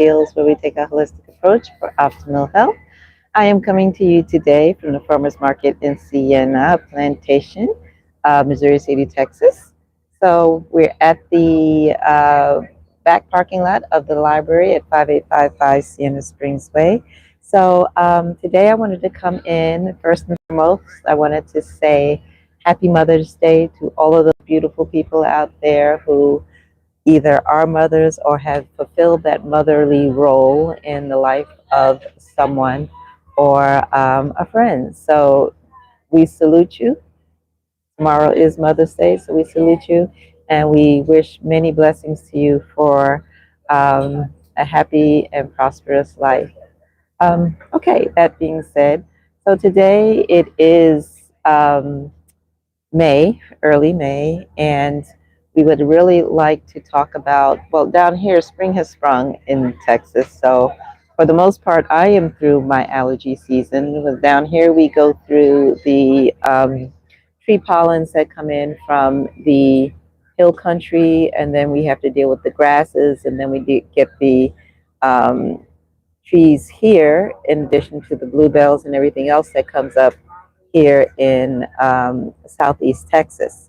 Ideals, where we take a holistic approach for optimal health. I am coming to you today from the farmers market in Sienna Plantation, Missouri City, Texas. So we're at the back parking lot of the library at 5855 Sienna Springs Way. So today I wanted to come in. First and foremost, I wanted to say Happy Mother's Day to all of the beautiful people out there who either are mothers or have fulfilled that motherly role in the life of someone or a friend. So we salute you. Tomorrow is Mother's Day, so we salute you and we wish many blessings to you for a happy and prosperous life. Okay, that being said, so today it is May, early May, and we would really like to talk about, well, down here, spring has sprung in Texas. So for the most part, I am through my allergy season. Because down here, we go through the tree pollens that come in from the hill country, and then we have to deal with the grasses, and then we get the um, trees here, in addition to the bluebells and everything else that comes up here in Southeast Texas.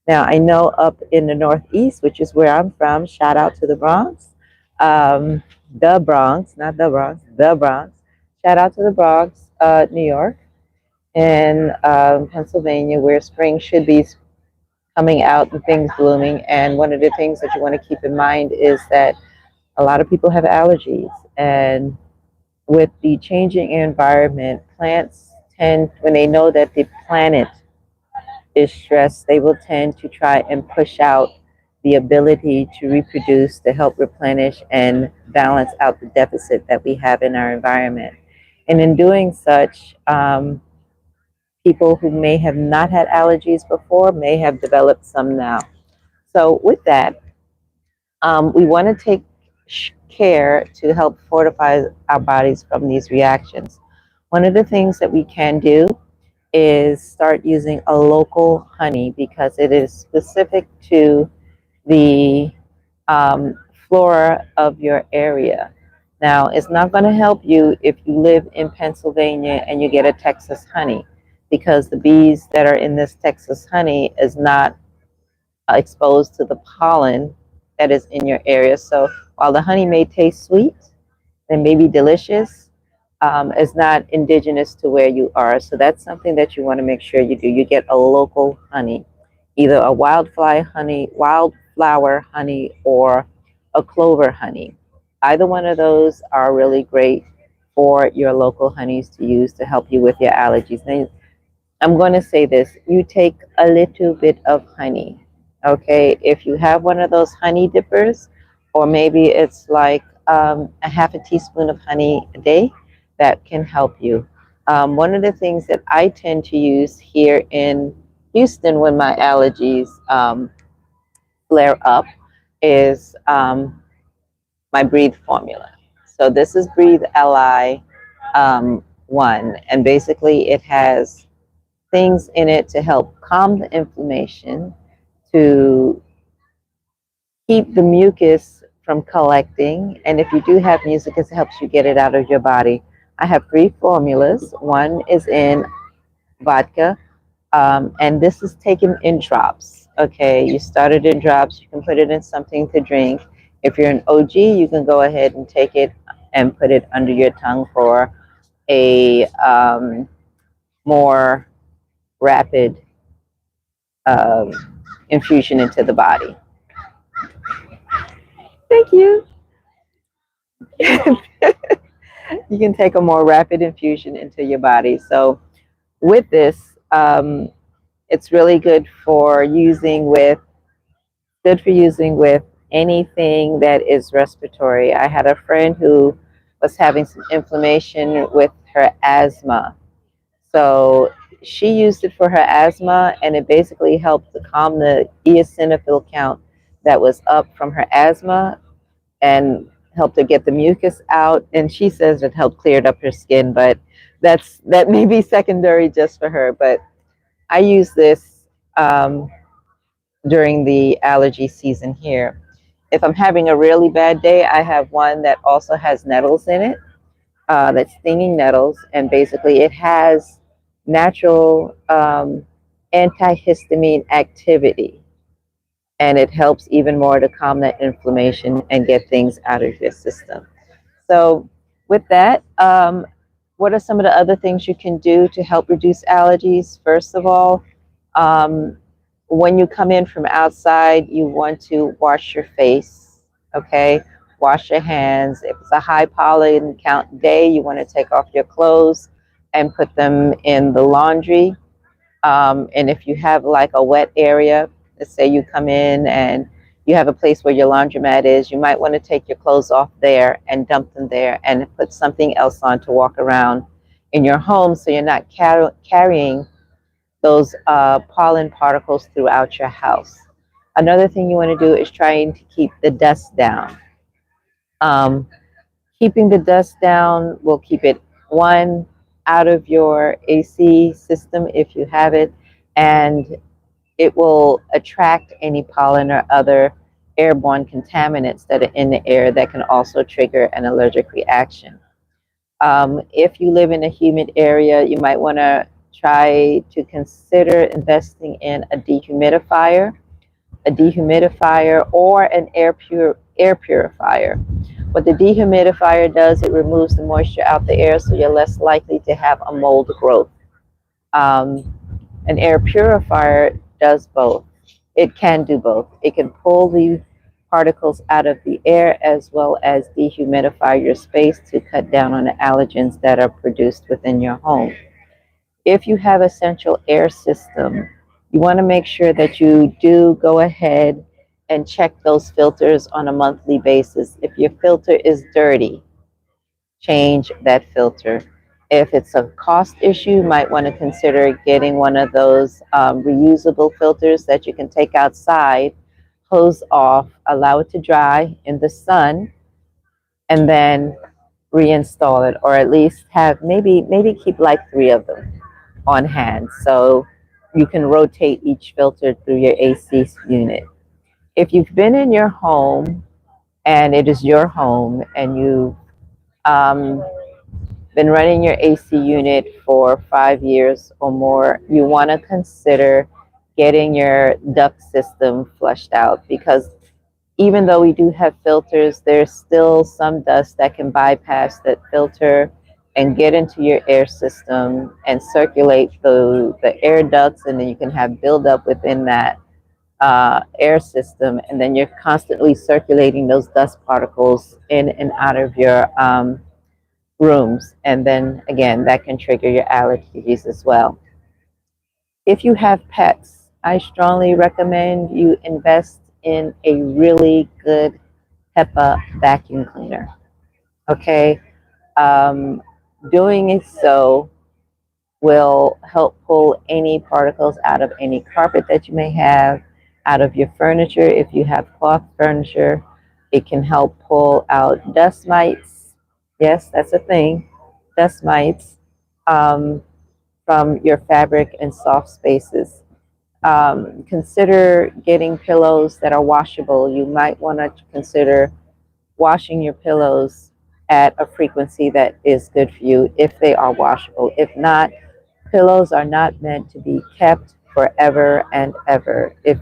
Now, I know up in the Northeast, which is where I'm from, shout out to the Bronx, the Bronx, not the Bronx, the Bronx. Shout out to the Bronx, New York, and Pennsylvania, where spring should be coming out and things blooming. And one of the things that you want to keep in mind is that a lot of people have allergies. And with the changing environment, plants tend, when they know that the planet is stressed, they will tend to try and push out the ability to reproduce, to help replenish and balance out the deficit that we have in our environment. And in doing such, people who may have not had allergies before may have developed some now. So with that, we want to take care to help fortify our bodies from these reactions. One of the things that we can do is start using a local honey because it is specific to the flora of your area. Now, it's not going to help you if you live in Pennsylvania and you get a Texas honey because the bees that are in this Texas honey is not exposed to the pollen that is in your area. So while the honey may taste sweet and may be delicious, is not indigenous to where you are. So that's something that you want to make sure you do. You get a local honey, either a wildflower honey, or a clover honey. Either one of those are really great for your local honeys to use to help you with your allergies. Now, I'm going to say this, you take a little bit of honey, okay? If you have one of those honey dippers, or maybe it's like a half a teaspoon of honey a day, that can help you. One of the things that I tend to use here in Houston when my allergies flare up is my Breathe formula. So this is Breathe LI 1, and basically it has things in it to help calm the inflammation, to keep the mucus from collecting, and if you do have mucus, it helps you get it out of your body. I have 3 formulas. One is in vodka, and this is taken in drops. Okay, you start it in drops. You can put it in something to drink. If you're an OG, you can go ahead and take it and put it under your tongue for a more rapid infusion into the body. Thank you. You can take a more rapid infusion into your body. So with this, it's really good for using with anything that is respiratory. I had a friend who was having some inflammation with her asthma. So she used it for her asthma, and it basically helped to calm the eosinophil count that was up from her asthma and helped her get the mucus out. And she says it helped clear up her skin, but that may be secondary just for her. But I use this during the allergy season here. If I'm having a really bad day, I have one that also has nettles in it, that's stinging nettles, and basically it has natural antihistamine activity, and it helps even more to calm that inflammation and get things out of your system. So, with that, what are some of the other things you can do to help reduce allergies? First of all, um, when you come in from outside, you want to wash your face, okay? Wash your hands. If it's a high pollen count day, you want to take off your clothes and put them in the laundry. And if you have like a wet area, let's say you come in and you have a place where your laundromat is, you might want to take your clothes off there and dump them there and put something else on to walk around in your home so you're not carrying those pollen particles throughout your house. Another thing you want to do is trying to keep the dust down. Um, Keeping the dust down will keep it, one, out of your AC system if you have it, and it will attract any pollen or other airborne contaminants that are in the air that can also trigger an allergic reaction. If you live in a humid area, you might want to try to consider investing in a dehumidifier or an air purifier. What the dehumidifier does, it removes the moisture out the air, so you're less likely to have a mold growth. Um, an air purifier does both. It can do both. It can pull the particles out of the air as well as dehumidify your space to cut down on the allergens that are produced within your home. If you have a central air system, you want to make sure that you do go ahead and check those filters on a monthly basis. If your filter is dirty, change that filter. If it's a cost issue, you might want to consider getting one of those reusable filters that you can take outside, hose off, allow it to dry in the sun, and then reinstall it, or at least have maybe keep like 3 of them on hand so you can rotate each filter through your AC unit. If you've been in your home and it is your home and you've been running your AC unit for 5 years or more, you want to consider getting your duct system flushed out, because even though we do have filters, there's still some dust that can bypass that filter and get into your air system and circulate the air ducts, and then you can have buildup within that air system, and then you're constantly circulating those dust particles in and out of your rooms, and then again that can trigger your allergies as well. If you have pets, I strongly recommend you invest in a really good HEPA vacuum cleaner. Okay, um, doing it so will help pull any particles out of any carpet that you may have, out of your furniture. If you have cloth furniture, it can help pull out dust mites. Yes, that's a thing, dust mites, from your fabric and soft spaces. Consider getting pillows that are washable. You might want to consider washing your pillows at a frequency that is good for you if they are washable. If not, pillows are not meant to be kept forever and ever. If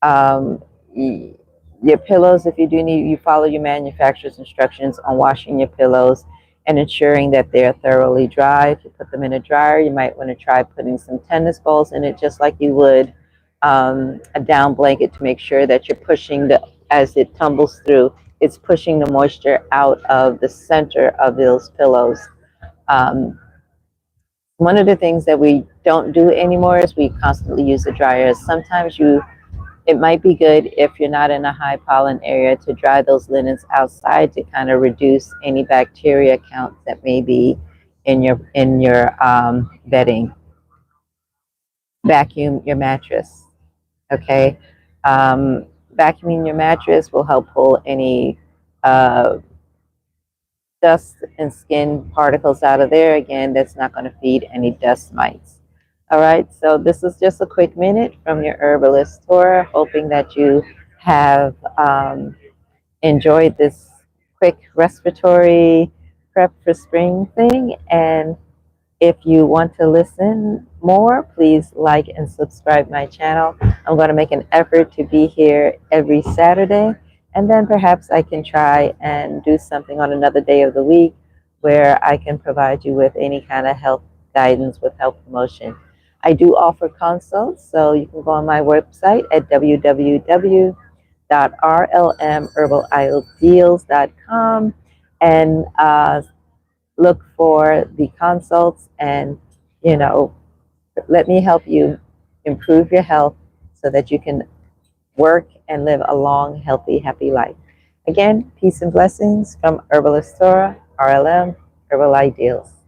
um, your pillows, if you do need, you follow your manufacturer's instructions on washing your pillows and ensuring that they're thoroughly dry. If you put them in a dryer, you might want to try putting some tennis balls in it, just like you would a down blanket, to make sure that you're pushing as it tumbles through, it's pushing the moisture out of the center of those pillows. Um, One of the things that we don't do anymore is we constantly use the dryer. Sometimes it might be good, if you're not in a high pollen area, to dry those linens outside to kind of reduce any bacteria counts that may be in your bedding. Vacuum your mattress. Okay, vacuuming your mattress will help pull any uh, dust and skin particles out of there. Again, that's not going to feed any dust mites. All right, so this is just a quick minute from your herbalist tour, hoping that you have enjoyed this quick respiratory prep for spring thing. And if you want to listen more, please like and subscribe my channel. I'm going to make an effort to be here every Saturday, and then perhaps I can try and do something on another day of the week where I can provide you with any kind of health guidance with health promotion. I do offer consults, so you can go on my website at www.rlmherbalideals.com and look for the consults, and you know let me help you improve your health so that you can work and live a long, healthy, happy life. Again, peace and blessings from Herbalist Tora, RLM Herbal Ideals.